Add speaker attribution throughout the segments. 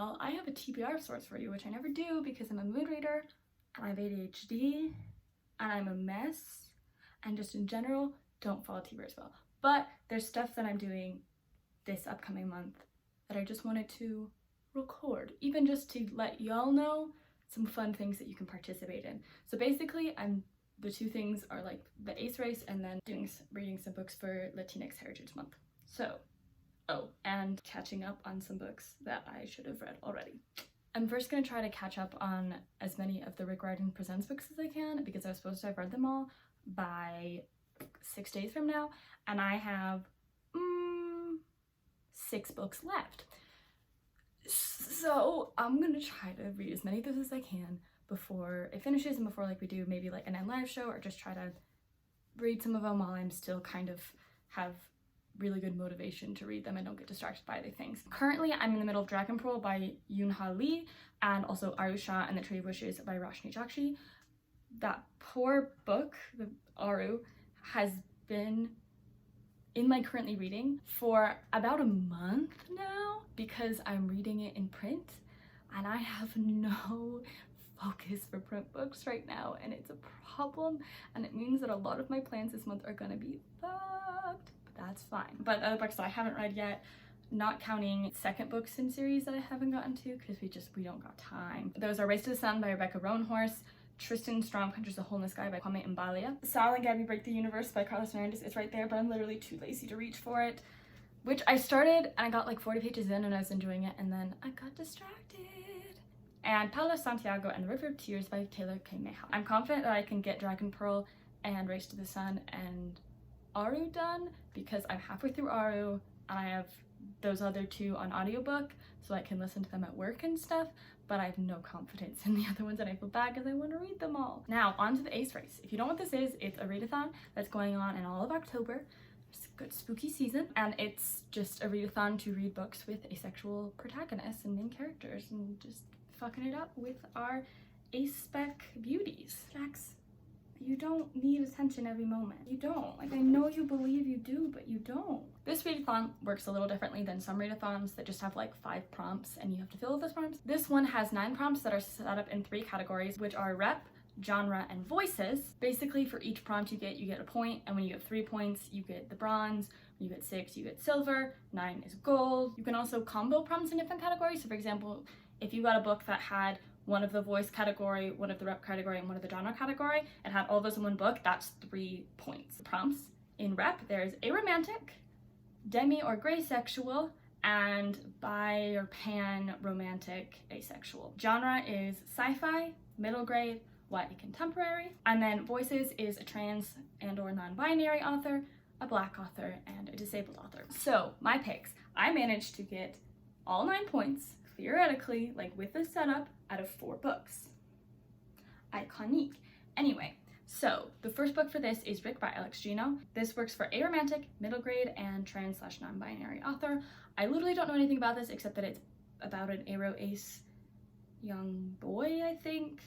Speaker 1: well, I have a TBR source for you, which I never do because I'm a mood reader and I have ADHD and I'm a mess and just in general don't follow TBR as well. But there's stuff that I'm doing this upcoming month that I just wanted to record, even just to let y'all know some fun things that you can participate in. So basically, the two things are like the ACE race and then reading some books for Latinx Heritage Month. So, oh, and catching up on some books that I should have read already. I'm first going to try to catch up on as many of the Rick Riordan Presents books as I can because I was supposed to have read them all by 6 days from now, and I have 6 books left. So I'm gonna try to read as many of those as I can before it finishes and before like we do maybe like an end live show, or just try to read some of them while I'm still kind of have really good motivation to read them and don't get distracted by other things. Currently, I'm in the middle of Dragon Pearl by Yoon-Ha Lee and also Arusha and the Tree of Wishes by Roshni Jakshi. That poor book, the Aru, has been in my currently reading for about a month now because I'm reading it in print and I have no focus for print books right now, and it's a problem, and it means that a lot of my plans this month are gonna be fucked, but that's fine. But other books that I haven't read yet, not counting second books in series that I haven't gotten to because we don't got time. Those are Race to the Sun by Rebecca Roanhorse, Tristan Strong Punches a Hole in the Sky by Kwame Mbalia, Sal and Gabby Break the Universe by Carlos Hernandez. It's right there, but I'm literally too lazy to reach for it, which I started and I got like 40 pages in and I was enjoying it, and then I got distracted. And Paulo Santiago and the River of Tears by Taylor K. Mayhaw. I'm confident that I can get Dragon Pearl and Race to the Sun and Aru done because I'm halfway through Aru and I have those other two on audiobook so I can listen to them at work and stuff, but I have no confidence in the other ones and I feel bad because I want to read them all. Now, on to the ACE race. If you don't know what this is, it's a readathon that's going on in all of October. It's a good spooky season, and it's just a readathon to read books with asexual protagonists and main characters and just fucking it up with our ace spec beauties. Jax, you don't need attention every moment. You don't. Like, I know you believe you do, but you don't. This readathon works a little differently than some readathons that just have like 5 prompts and you have to fill those prompts. This one has 9 prompts that are set up in 3 categories, which are rep, genre, and voices. Basically, for each prompt you get a point, and when you get 3 points, you get the bronze. When you get 6, you get silver. 9 is gold. You can also combo prompts in different categories. So for example, if you got a book that had one of the voice category, one of the rep category, and one of the genre category, and had all those in one book, that's 3 points. The prompts in rep, there's aromantic, demi or gray sexual, and bi or pan romantic asexual. Genre is sci-fi, middle grade, YA contemporary, and then voices is a trans and or non-binary author, a black author, and a disabled author. So my picks, I managed to get all 9 points theoretically, like with this setup, out of 4 books. Iconique. Anyway, so the first book for this is Rick by Alex Gino. This works for aromantic, middle grade, and trans/non-binary author. I literally don't know anything about this except that it's about an aro ace young boy, I think,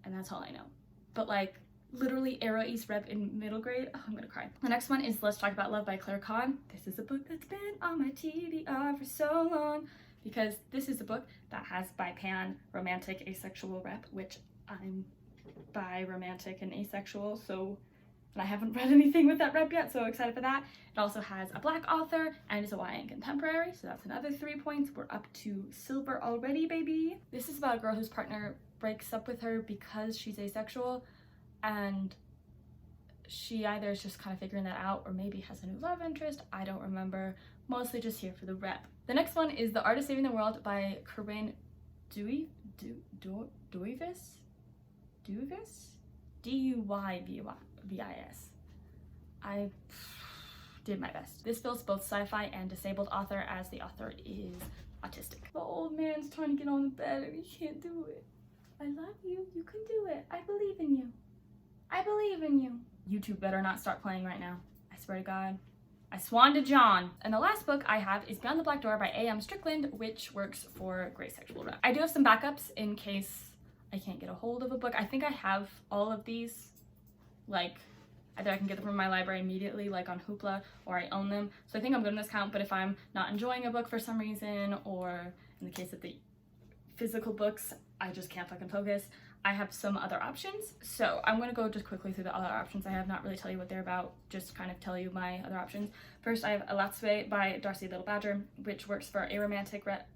Speaker 1: and that's all I know. But like, literally aro ace rep in middle grade. Oh, I'm gonna cry. The next one is Let's Talk About Love by Claire Kahn. This is a book that's been on my TBR for so long because this is a book that has bi-pan romantic asexual rep, which I'm bi romantic and asexual, so, and I haven't read anything with that rep yet, so excited for that. It also has a black author and is a YA contemporary, so that's another 3 points. We're up to silver already, baby. This is about a girl whose partner breaks up with her because she's asexual, and she either is just kind of figuring that out or maybe has a new love interest. I don't remember. Mostly just here for the rep. The next one is The Artist Saving the World by Corinne Duyvis? D-U-Y-V-I-S. I did my best. This fills both sci-fi and disabled author, as the author is autistic. The old man's trying to get on the bed and he can't do it. I love you. You can do it. I believe in you. I believe in you. YouTube better not start playing right now. I swear to God. I swan to John. And the last book I have is Beyond the Black Door by A.M. Strickland, which works for gray sexual rep. I do have some backups in case I can't get a hold of a book. I think I have all of these, like, either I can get them from my library immediately, like on Hoopla, or I own them. So I think I'm good on this count, but if I'm not enjoying a book for some reason, or in the case of the physical books, I just can't fucking focus. I have some other options, so I'm gonna go just quickly through the other options. I have not really tell you what they're about, just kind of tell you my other options. First, I have A Latsue by Darcy Little Badger, which works for aromantic rep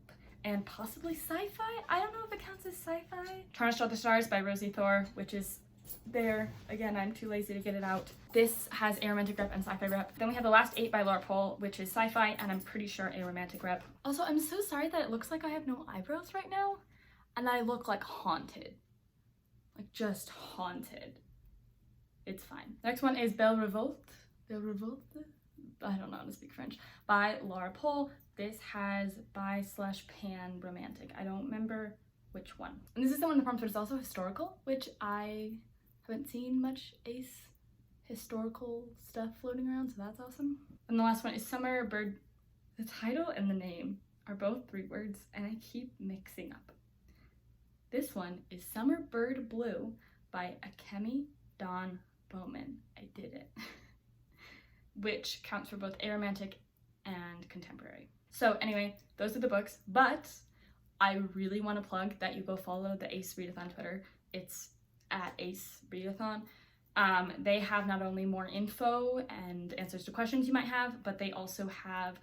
Speaker 1: and possibly sci-fi. I don't know if it counts as sci-fi. Tarnished Other Stars by Rosie Thor, which is there. Again, I'm too lazy to get it out. This has aromantic rep and sci-fi rep. Then we have The Last 8 by Laura Pohl, which is sci-fi and I'm pretty sure aromantic rep. Also, I'm so sorry that it looks like I have no eyebrows right now and I look like haunted. Like just haunted. It's fine. Next one is Belle Revolte. Belle Revolte? I don't know how to speak French. By Laura Pohl. This has bi/pan romantic. I don't remember which one. And this is the one in the prompts, but it's also historical, which I haven't seen much ace historical stuff floating around, so that's awesome. And the last one is Summer Bird. The title and the name are both 3 words, and I keep mixing up. This one is Summer Bird Blue by Akemi Dawn Bowman. I did it. Which counts for both aromantic and contemporary. So anyway, those are the books, but I really want to plug that you go follow the Ace Readathon Twitter. It's at Ace Readathon. They have not only more info and answers to questions you might have, but they also have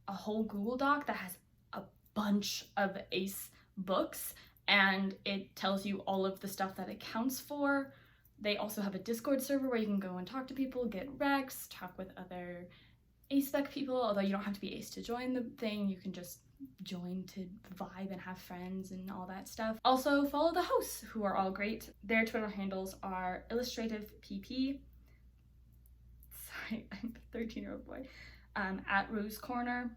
Speaker 1: a whole Google Doc that has a bunch of Ace books, and it tells you all of the stuff that it counts for. They also have a Discord server where you can go and talk to people, get recs, talk with other Ace spec people, although you don't have to be Ace to join the thing, you can just join to vibe and have friends and all that stuff. Also follow the hosts, who are all great. Their Twitter handles are illustrativepp, sorry, I'm a 13-year-old boy, at Rose Corner,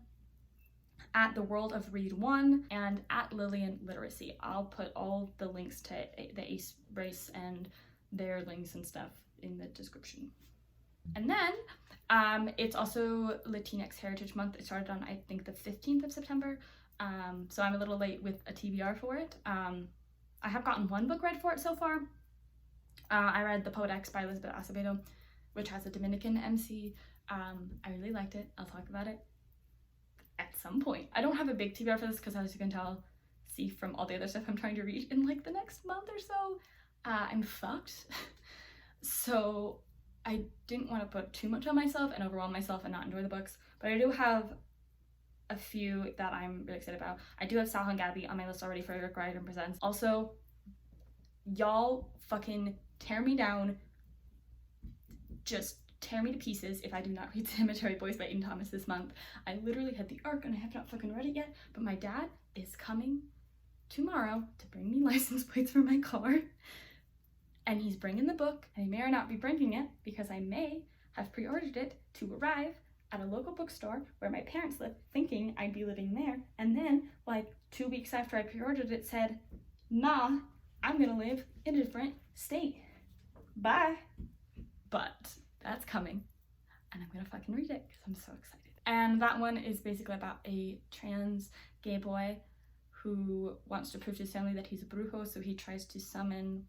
Speaker 1: at The World of Read 1, and at Lillian Literacy. I'll put all the links to the Ace Brace and their links and stuff in the description. And then it's also Latinx Heritage Month. It started on, I think, the 15th of September. So I'm a little late with a TBR for it. I have gotten 1 book read for it so far. I read The Poet X by Elizabeth Acevedo, which has a Dominican MC. I really liked it. I'll talk about it at some point. I don't have a big TBR for this because, as you can see from all the other stuff I'm trying to read in like the next month or so, I'm fucked. So I didn't want to put too much on myself and overwhelm myself and not enjoy the books, but I do have a few that I'm really excited about. I do have Sal and Gabby on my list already for Rick Riordan Presents. Also, y'all fucking tear me down. Just tear me to pieces if I do not read Cemetery Boys by Ian Thomas this month. I literally had the arc and I have not fucking read it yet, but my dad is coming tomorrow to bring me license plates for my car. And he's bringing the book, and he may or not be bringing it because I may have pre-ordered it to arrive at a local bookstore where my parents live, thinking I'd be living there, and then like 2 weeks after I pre-ordered it said, nah, I'm gonna live in a different state. Bye. But that's coming, and I'm gonna fucking read it because I'm so excited. And that one is basically about a trans gay boy who wants to prove to his family that he's a brujo, so he tries to summon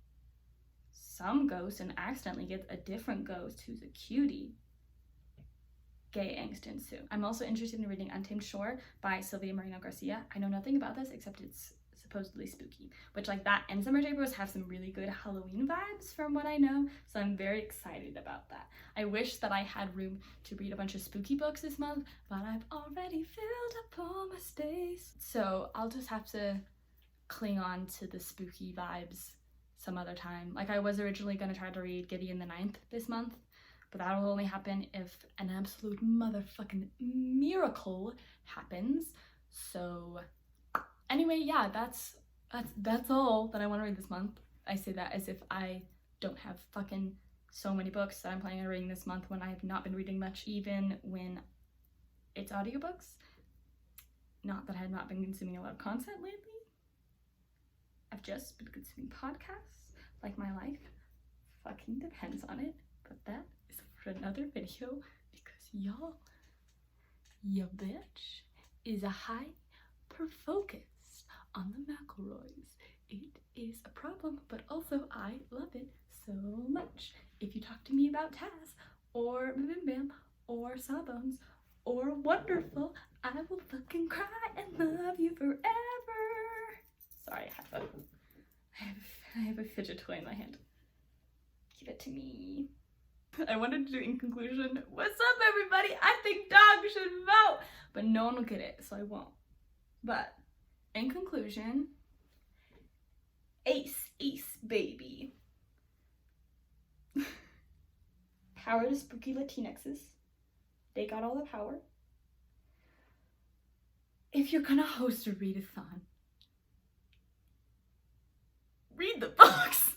Speaker 1: some ghost and accidentally gets a different ghost who's a cutie. Gay angst ensue. I'm also interested in reading Untamed Shore by Sylvia Moreno Garcia. I know nothing about this except it's supposedly spooky, which like that and Summer Day Bros have some really good Halloween vibes from what I know, so I'm very excited about that. I wish that I had room to read a bunch of spooky books this month, but I've already filled up all my space. So I'll just have to cling on to the spooky vibes some other time. Like I was originally going to try to read Gideon the Ninth this month, but that will only happen if an absolute motherfucking miracle happens. So anyway, yeah, that's all that I want to read this month. I say that as if I don't have fucking so many books that I'm planning on reading this month when I have not been reading much, even when it's audiobooks. Not that I have not been consuming a lot of content lately. I've just been consuming podcasts, like my life fucking depends on it, but that is for another video because y'all, your bitch is a hyper-focused on the McElroys. It is a problem, but also I love it so much. If you talk to me about Taz, or Bim Bam, or Sawbones, or Wonderful, I will fucking cry and love you forever. Sorry, I have a fidget toy in my hand. Give it to me. I wanted to do in conclusion, what's up everybody? I think dogs should vote, but no one will get it, so I won't. But in conclusion, ace baby. Power to spooky Latinxes. They got all the power. If you're gonna host a readathon, read the books.